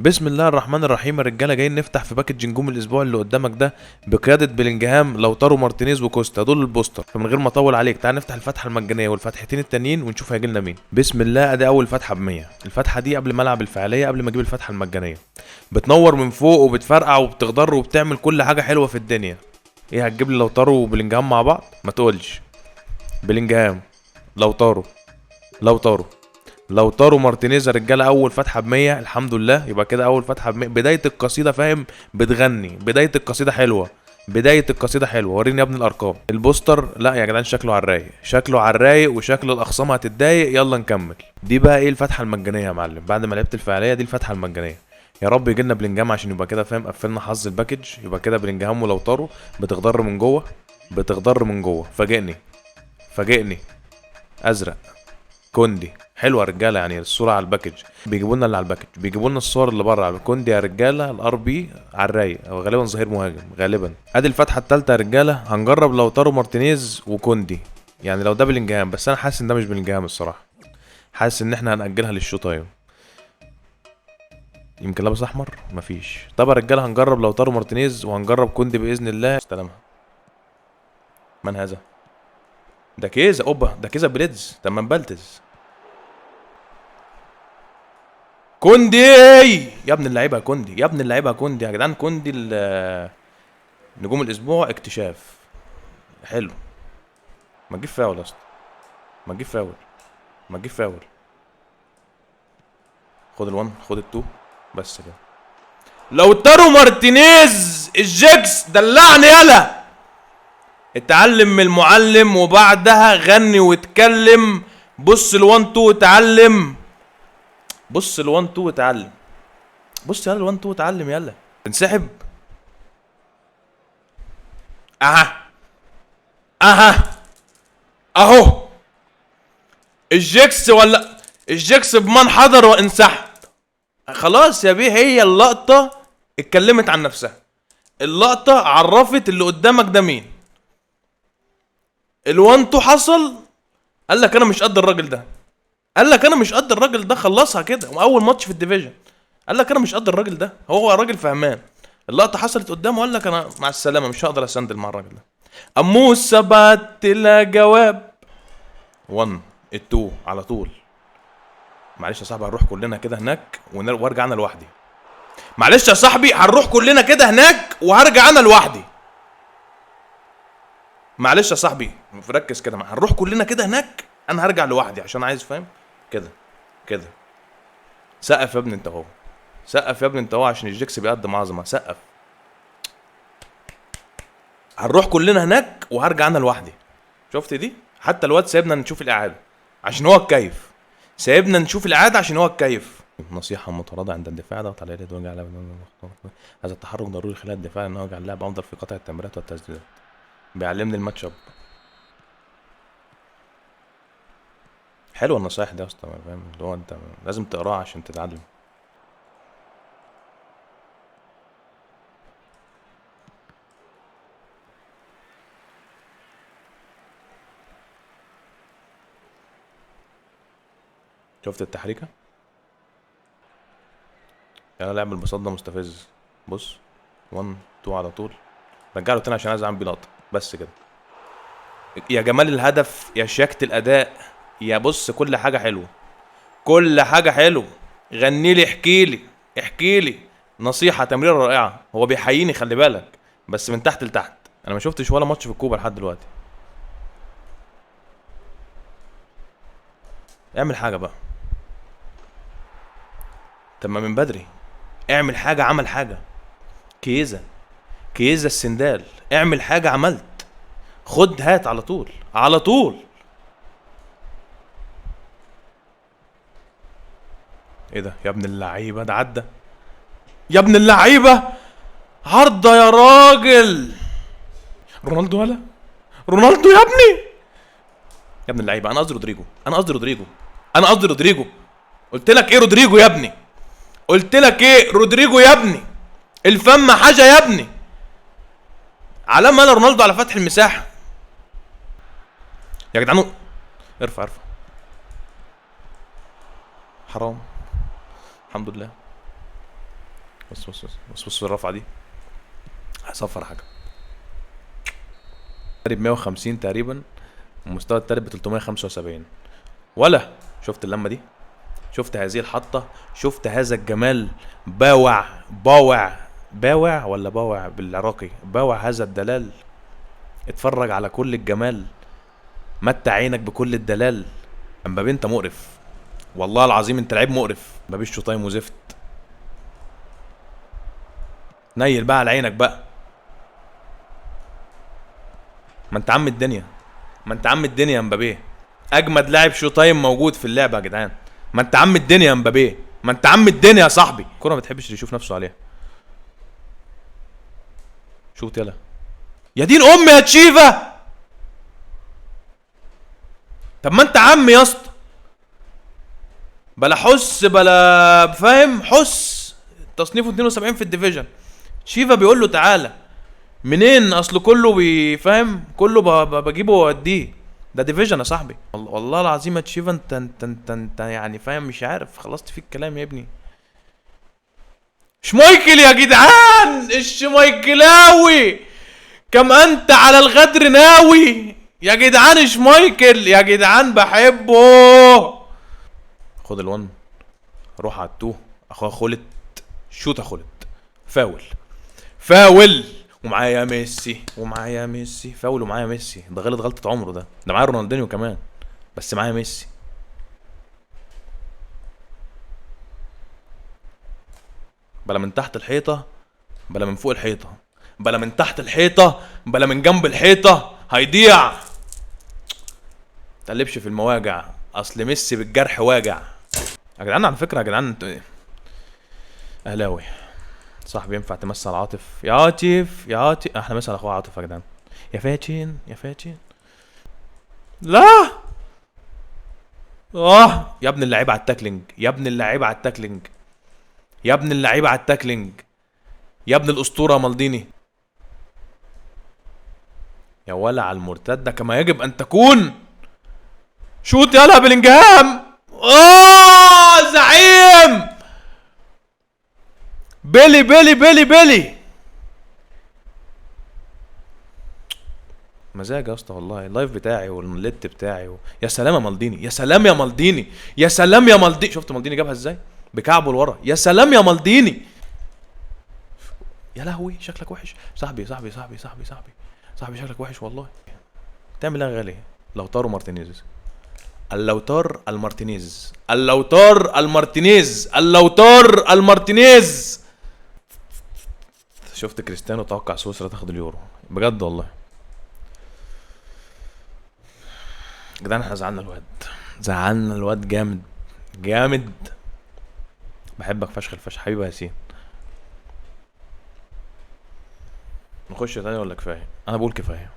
بسم الله الرحمن الرحيم يا رجاله، جايين نفتح في باكج نجوم الاسبوع اللي قدامك ده بقياده بلينجهام لوتارو مارتينيز وكوستا. دول البوستر. فمن غير ما اطول عليك تعال نفتح الفتحه المجانيه والفتحتين التانيين ونشوف هيجي لنا مين. بسم الله. ادي اول فتحه ب100. الفتحه دي قبل ما العب الفعاليه، قبل ما اجيب الفتحه المجانيه، بتنور من فوق وبتفرقع وبتخضر وبتعمل كل حاجه حلوه في الدنيا. ايه هتجيب لي لوتارو وبلينجهام مع بعض؟ ما تقولش. بلينجهام، لوتارو، لوتارو، لوتارو مارتينيز يا رجاله. اول فتحه ب100 الحمد لله. يبقى كده اول فتحه ب100. بدايه القصيده فاهم، بتغني. بدايه القصيده حلوه، بدايه القصيده حلوه. وريني يا ابني الارقام. البوستر لا يا جدعان، شكله على الرايق، شكله على الرايق، وشكل الاخصام هتتضايق. يلا نكمل. دي بقى ايه الفتحه المجانيه يا معلم؟ بعد ما لعبت الفعاليه دي الفتحه المجانيه. يا رب يجي لنا بلينجهام عشان يبقى كده فاهم، قفلنا حظ الباكج. يبقى كده بلينجهام ولوتارو. بتخضر من جوه، بتخضر من جوه. فاجئني، فاجئني. ازرق، كوندي. حلوه يا رجاله، يعني الصوره على الباكج. بيجيبوا لنا اللي على الباكج، بيجيبوا لنا الصور اللي بره على كوندي يا رجاله. الار بي على الرايق، او غالبا ظهير مهاجم غالبا. ادي الفتحه الثالثه يا رجاله. هنجرب لوتارو مارتينيز وكوندي، يعني لو ده بلينجهام. بس انا حاسس ان ده مش بلينجهام الصراحه. حاسس ان احنا هنأجلها للشو تايم. يمكن لابس احمر. مفيش. طب يا رجاله هنجرب لوتارو مارتينيز وهنجرب كوندي باذن الله. استلمها. من هذا؟ ده كيزا. اوبا، ده كيزا بليدز. طب ما نبلتز. كوندي يا ابن اللعيبه، كوندي يا ابن اللعيبه، كوندي يا جدعان. كوندي نجوم الاسبوع اكتشاف. حلو. ما تجيب فاول يا اسطى، ما تجيب فاول، ما تجيب فاول. خد الوان، خد التو. بس كده. لوتارو مارتينيز الجيكس دلعني يلا. اتعلم من المعلم وبعدها غني واتكلم. بص الوان تو اتعلم. بص الوان تو اتعلم. بص يلا الوان تو اتعلم يلا. انسحب. اها، اها، اهو. الجيكس ولا الجيكس بمن حضر وانسحب. خلاص يا بيه، هي اللقطة اتكلمت عن نفسها. اللقطة عرفت اللي قدامك ده مين. الوان تو حصل. قال لك انا مش قد الراجل ده. قال لك انا مش قد الراجل ده. خلصها كده، واول ماتش في الديفيجن. قال لك انا مش قد الراجل ده. هو راجل فهمان. اللقطة حصلت قدامه، قال لك انا مع السلامة، مش هقدر اسندل مع الراجل ده. اموسة بعت لها جواب. 1 2 على طول. معلش يا صاحبي هنروح كلنا كده هناك وارجع انا لوحدي. معلش يا صاحبي هنروح كلنا كده هناك وهرجع انا لوحدي. معلش يا صاحبي ركز كده. هنروح كلنا كده هناك، انا هرجع لوحدي عشان عايز فاهم كده كده. سقف يا ابني انت اهو. سقف يا ابني انت اهو عشان الجيكس بيقدم عظمه. سقف. هنروح كلنا هناك وهرجع انا لوحدي. شفت دي؟ حتى الواد سايبنا نشوف الاعاده عشان هو الكيف. سايبنا نشوف الاعاده عشان هو الكيف. نصيحة متواضعة عند الدفاع. ضغط على اليد وجع اللعب. هذا التحرك ضروري خلال الدفاع لأنه يجعل اللاعب أفضل في قطع التمريرات والتسديدات. بيعلمني الماتش اب. حلوة النصايح دي يا اسطى، فاهم اللي هو انت لازم تقراها عشان تتعلم. شفت التحريكة؟ يلا لعب البساط ده مستفز. بص 1 2 على طول. رجع له تاني عشان عايز اعمل بيه لقطة. بس كده. يا جمال الهدف، يا شياكة الأداء، يا بص كل حاجة حلوة، كل حاجة حلوة. غني لي، احكي لي، احكي لي. نصيحة، تمريرة رائعة. هو بيحييني خلي بالك، بس من تحت لتحت. انا ما شفتش ولا ماتش في الكوبا لحد دلوقتي. اعمل حاجة بقى. طب ما من بدري. اعمل حاجة. عمل حاجة. كيزة، كيزة السندال. اعمل حاجة. عملت. خد هات على طول، على طول. ايه ده يا ابن اللعيبة؟ ده عدى يا ابن اللعيبة. عرضة يا راجل. رونالدو ولا رونالدو يا ابني. يا ابن اللعيبة، انا قصدي رودريجو، انا قصدي رودريجو، انا قصدي رودريجو. قلت لك ايه رودريجو يا ابني؟ قلت لك ايه رودريجو يا ابني؟ الفم حاجة يا ابني. علامة انا رونالدو على فتح المساحة يا جدعان. ارفع ارفع. حرام. الحمد لله. بص الرفعه دي هصفر حاجه. تقريبا 150 تقريبا، ومستوى التالت ب 375. ولا شفت اللمه دي؟ شفت هذه الحطه؟ شفت هذا الجمال؟ باوع ولا باوع بالعراقي؟ باوع هذا الدلال. اتفرج على كل الجمال، متع عينك بكل الدلال. امبابي انت مقرف، والله العظيم انت لعيب مقرف. امبابي شوطايم وزفت. نيل بقى على عينك بقى. ما انت عم الدنيا، يا امبابي. اجمد لاعب شوطايم موجود في اللعبه يا جدعان. ما انت عم الدنيا يا امبابي، ما انت عم الدنيا يا صاحبي. الكوره ما بتحبش اللي يشوف نفسه عليها. شوط يلا يا دين امي يا تشيفا. طب ما انت عم يا اسطى، بلا حس بلا فاهم. حس تصنيفه 72 في الديفيجن. شيفا بيقول له تعالى منين؟ اصل كله بيفهم، كله بجيبه واوديه. ده ديفيجن يا صاحبي. والله العظيم يا تشيفا انت يعني فاهم. مش عارف خلصت فيك الكلام يا ابني. شمايكل يا جدعان، الشمايكلاوي كم انت على الغدر ناوي يا جدعان. شمايكل يا جدعان بحبه. خد الون، روح على التو. اخويا خلت، شوطه خلت. فاول ومعايا ميسي. فاول ومعايا ميسي. ده غلط غلطه عمره. ده معايا رونالدينيو كمان، بس معايا ميسي. بلا من تحت الحيطه بلا من فوق الحيطه، بلا من تحت الحيطه بلا من جنب الحيطه. هيضيع. متقلبش في المواجع، اصل ميسي بالجرح واجع. يا جدعان على فكره، يا جدعان انتوا ايه؟ اهلاوي صاحبي ينفع تمثل عاطف؟ يا عاطف احنا مثل اخويا عاطف يا جدعان. يا فاتشين لا. يا ابن اللعيبه على التاكلينج، يا ابن اللعيبه على التاكلينج، يا ابن الاسطوره مالديني. يا ولا على المرتده كما يجب ان تكون. شوت يلا بلينجهام. زعيم. بيلي مزاج يا اسطى والله. اللايف بتاعي والنت بتاعي يا سلام يا مالديني، يا سلام يا مالديني. شفت مالديني جابها ازاي؟ بكعبه لورا. يا سلام يا مالديني. يا لهوي شكلك وحش. صاحبي شكلك وحش والله. تعمل ايه يا غالي؟ لوتارو مارتينيز. اللوتار المارتينيز. شفت كريستيانو توقع سويسرا تاخد اليورو بجد والله. جدعان احنا زعلنا الواد جامد. بحبك فشخ الفشخ حبيبي ياسين. نخش تاني ولا كفايه؟ انا بقول كفايه.